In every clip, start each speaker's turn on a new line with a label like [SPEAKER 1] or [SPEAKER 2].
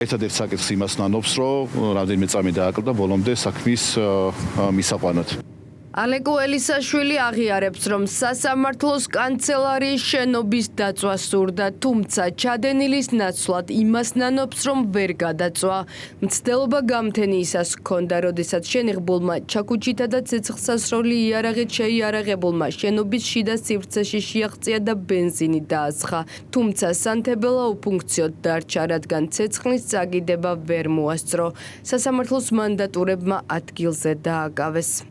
[SPEAKER 1] ერთადერთ საკითხს იმას ნანობს, რომ რამდენიმე წამი დააკლდა ბოლომდე საქმის მისაყვანად.
[SPEAKER 2] ალეკო ელისაშვილი აღიარებს, რომ სასამართლოს კანცელარიის შენობის დაწვა სურდა, თუმცა ჩადენილის ნაცვლად იმას ნანობს, რომ ვერ გადაწვა. მცდელობა გამთენიისას ჰქონდა, როდესაც შენიღბულმა ჩაქუჩითა და ცეცხლსასროლი იარაღით შეიარაღებულმა შენობის შიდა სივრცეში შეაღწია და ბენზინი დაასხა. თუმცა სანთებელა უფუნქციოდ დარჩა, რადგან ცეცხლის წაგიდება ვერ მოასწრო. სასამართლოს მანდატურებმა ადგილზე დააკავეს.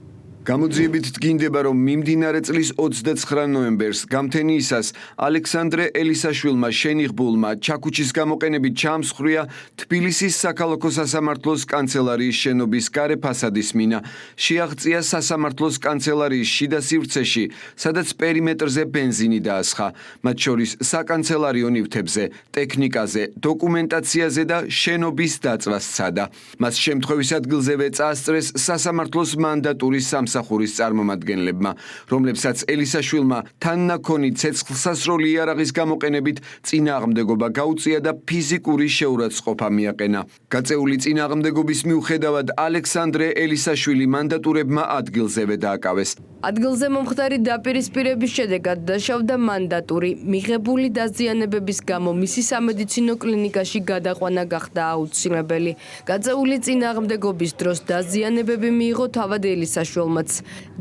[SPEAKER 3] გამოძიებით დგინდება, რომ მიმდინარე წლის 29 ნოემბერს გამთენიისას ალექსანდრე ელისაშვილმა შენიღბულმა ჩაქუჩის გამოყენებით ჩაამსხვრია თბილისის საქალაქო სასამართლოს კანცელარიის შენობის გარე ფასადის მინა. შეაღწია სასამართლოს კანცელარიის შიდა სივრცეში, სადაც პერიმეტრზე ბენზინი დაასხა, მათ შორის საკანცელარიო ნივთებზე, ტექნიკაზე, დოკუმენტაციაზე და შენობის დაწვას სცადა. მას შემთხვევის ადგილზევე წაასწრეს სასამართლოს მანდატურის სამსახურის წარმომადგენლებმა, რომლებსაც ელისაშვილმა თანნაქონი ცეცხლსასროლი იარაღის გამოყენებით წინააღმდეგობა გაუწია და ფიზიკური შეურაცხყოფა მიაყენა. გაწეული წინააღმდეგობის მიუხედავად ალექსანდრე ელისაშვილი მანდატურებმა ადგილზევე დააკავეს.
[SPEAKER 2] ადგილზე მომხდარი დაპირისპირების შედეგად დაშავდა მანდატური. მიღებული დაზიანებების გამო მისი სამედიცინო კლინიკაში გადაყვანა გახდა აუცილებელი. გაწეული წინააღმდეგობის დროს დაზიანებები მიიღო თავად ელისაშვილმა.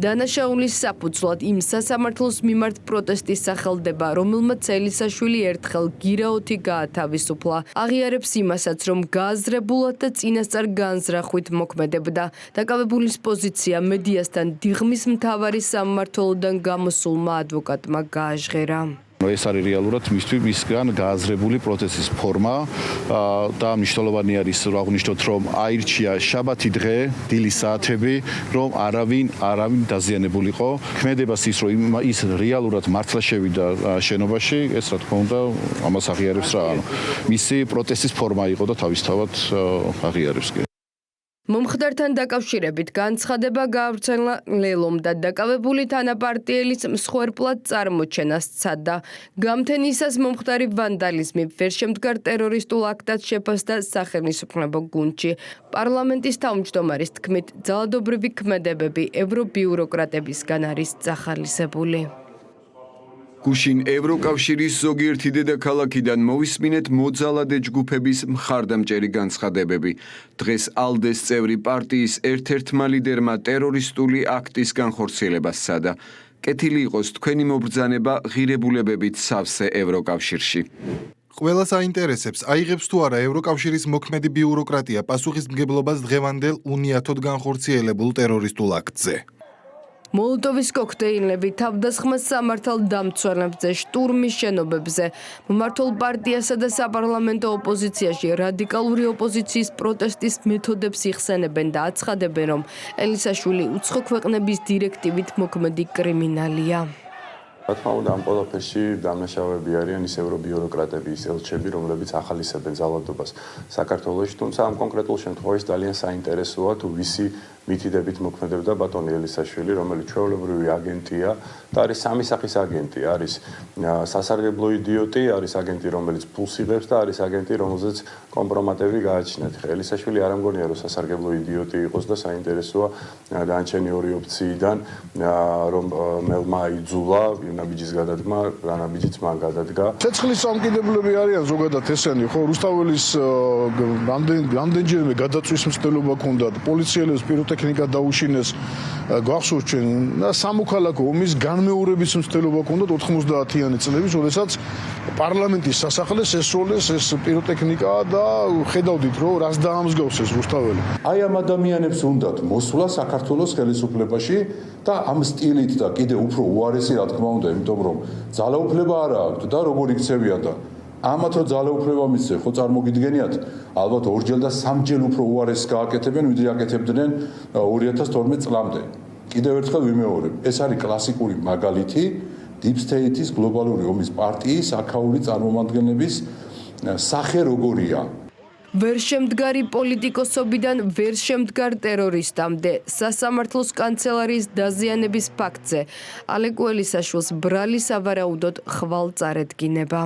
[SPEAKER 2] დანაშაულის საფუძვლად იმ სასამართლოს მიმართ პროტესტის სახელდება, რომელმაც ელისაშვილი ერთხელ გირაოთი გაათავისუფლა. აღიარებს იმასაც, რომ გააზრებულად და წინასწარ განზრახვით მოქმედებდა. დაკავებულის პოზიცია მედიასთან დიღმის მთავარი სამმართველოდან გამოსულმა ადვოკატმა გააჟღერა.
[SPEAKER 1] ეს არის რეალურად მისგან გააზრებული პროცესის ფორმა და მნიშვნელოვანი არის აღვნიშნოთ, რომ აირჩია შაბათი დღე, დილის საათები, რომ არავინ დაზიანებულიყო. ქმედებას ის, რომ ის რეალურად მართლა შევიდა შენობაში, ეს რა თქმა უნდა, ამას აღიარებს რა. მისი პროტესტის ფორმა იყო და თავისთავად აღიარებს კი.
[SPEAKER 2] მომხდართან დაკავშირებით განცხადება გაავრცელა ლელომ და დაკავებული თანაპარტიელის მსხვერპლად წარმოჩენას სცადა. გამთენიისას მომხდარი ვანდალიზმი ვერ შემდგარ ტერორისტულ აქტად შეფასდა სახელმწიფო გუნდში. პარლამენტის თავმჯდომარის თქმით, ძალადობრივი ქმედებები ევრობიუროკრატებისგან არის წახალისებული.
[SPEAKER 3] გუშინ ევროკავშირის ზოგიერთი დედაქალაქიდან მოვისმინეთ მოძალადე ჯგუფების მხარდამჭერი განცხადებები. დღეს ალდეს წევრი პარტიის ერთ-ერთმა ლიდერმა ტერორისტული აქტის განხორციელებას სცადა. კეთილი იყოს თქვენი მობრძანება ღირებულებებით სავსე ევროკავშირში.
[SPEAKER 4] ყველას აინტერესებს, აიღებს თუ არა ევროკავშირის მოქმედი ბიუროკრატია პასუხისმგებლობას დღევანდელ უნიათოდ განხორციელებულ ტერორისტულ აქტზე.
[SPEAKER 2] მოლოტოვის კოქტეილები თავდასხმას სამართალ დამცველებზე, შტურმის შენობებზე, მმართველ პარტიასა და საპარლამენტო ოპოზიციაში რადიკალური ოპოზიციის პროტესტის მეთოდებს იხსენებენ და აცხადებენ, რომ ელისაშვილი უცხო ქვეყნების დირექტივით მოქმედი კრიმინალია.
[SPEAKER 5] რა თქმა უნდა, ამ ყველაფერში დამნაშავეები არიან ის ევრობიუროკრატები, ის ელჩები, რომლებიც ახალისებენ ძალადობას საქართველოში, თუმცა ამ კონკრეტულ შემთხვევაში ძალიან საინტერესოა თუ ვისი მითიდებით მოქმედებდა ბატონი ელისაშვილი, რომელიც ჩვეულებრივი აგენტია და არის სამი სახის აგენტი, არის სასარგებლო იდიოტი, არის აგენტი, რომელიც ფულს იღებს და არის აგენტი, რომელზეც კომპრომატები გააჩნიათ. ელისაშვილი არ ამგონია, რომ სასარგებლო იდიოტი იყოს და საინტერესოა დანარჩენი ორი ოფციიდან, რომ მელმა იძულა ნაბიჯის გადადგმა, რა ნაბიჯიც მან გადადგა.
[SPEAKER 6] ცეცხლის სამკიდებლები არიან ზოგადად ესენი, ხო, რუსთაველის რამდენჯერმე გადაწვის მცდელობა ჰქონდათ, პოლიციელებს პიროტექნიკა დაუშინეს, გახსოვს ჩვენ და სამოქალაქო ომის განმეორების მცდელობა ჰქონდათ 90-იანი წლების, როდესაც პარლამენტის სასახლეს ესროლეს ეს პიროტექნიკა და ხედავდით, რომ რას დაამსგავს ეს რუსთაველი.
[SPEAKER 7] აი ამ ადამიანებს უნდათ მოსვლა საქართველოს ხელისუფლებაში და ამ სტილით და კიდე უფრო უარესი რა თქმა უნდა, იმიტომ რომ ძალაუფლება არა აქვთ და როგორ იქცევია და ამათ რო ძალაუფლება მისცე, ხო წარმოგიდგენიათ, ალბათ ორჯერ და სამჯერ უფრო უარესს გააკეთებენ, ვიდრე აკეთებდნენ 2012 წლამდე. კიდევ ერთხელ ვიმეორებ, ეს არის კლასიკური მაგალითი Deep State-ის გლობალური ომის პარტიის აქაური წარმომადგენლების სახე როგორია.
[SPEAKER 2] ვერ შემდგარი პოლიტიკოსობიდან ვერ შემდგარ ტერორისტამდე, სასამართლოს კანცელარიის დაზიანების ფაქტზე ალეკო ელისაშვილს ბრალი სავარაუდოდ ხვალ წარედგინება.